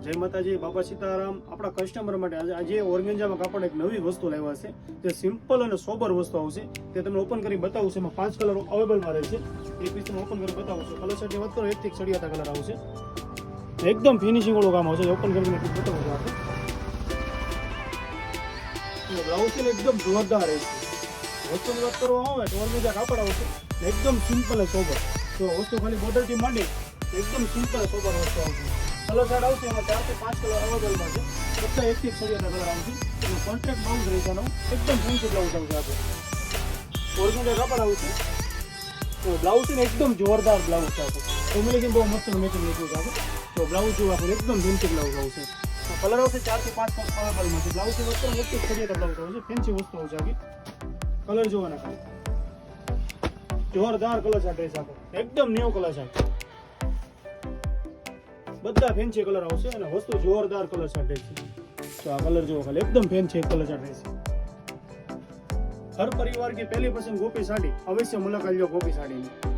જય માતાજી, બાપા સીતારામ. આપણા કસ્ટમર માટે આજે ઓર્ગેન્જામાં કાપડ એક નવી વસ્તુ લાવ્યા છે. તે સિમ્પલ અને સોબર વસ્તુ આવશે. તે તમને ઓપન કરી બતાવું છું. એમાં 5 કલર અવેલેબલમાં રહેશે. એક પીસ તમને ઓપન કરી બતાવું છું. કલર સેટની વાત કરો, એકથી સળિયાતા કલર આવશે. એકદમ ફિનિશિંગ વાળું કામ આવશે. ઓપન કરીને બતાવું છું આપણે. બ્લાઉઝ છે એકદમ જોરદાર રહેશે. વસ્તુની વાત કરવામાં આવે તો ઓર્ગેન્જા કાપડ આવશે એકદમ સિમ્પલ અને સોબર. તો વસ્તુ ખાલી બોર્ડરથી માંડી એકદમ સિમ્પલ અને સોબર વસ્તુ આવશે. કલર ચાર્ટ આવશે, એમાં 4 થી 5 કલર અવેલેબલમાં છે. બધા એકથી સળિયાતા કલર આવશે. એનો કોન્ટ્રાક્ટ બ્લાઉઝ રહેશે. એકદમ ફેન્સી બ્લાઉઝ આવશે આપણે. ઓર્ગેન્જા કાપડ આવશે. તો બ્લાઉઝ છે ને એકદમ જોરદાર બ્લાઉઝ છે આપણે. કોમ્બિનેશન બહુ મસ્ત મેચિંગ નીકળ્યું છે આપણે. તો બ્લાઉઝ જોવા આપણે એકદમ ફેન્સી બ્લાઉઝ આવશે. કલર આવશે 4 થી 5 અવેલેબલમાં છે. બ્લાઉઝની વસ્તુ એકથી સળિયાતા બ્લાઉઝ આવશે. ફેન્સી વસ્તુ આવશે આખી. કલર જોવાના ખાલી જોરદાર કલર ચાર્ટ રહેશે આપણે. એકદમ ન્યુ કલર ચાર્ટ. બધા ફેન્સી કલર આવશે અને વસ્તુ જોરદાર કલર ચાર્ટ રહેશે. તો આ કલર જોવો ખાલી એકદમ ફેન્સી કલર ચાર્ટ રહેશે. હર પરિવાર की पहली पसंद गोपी साड़ी. अवश्य मुलाकात लो गोपी साड़ी में.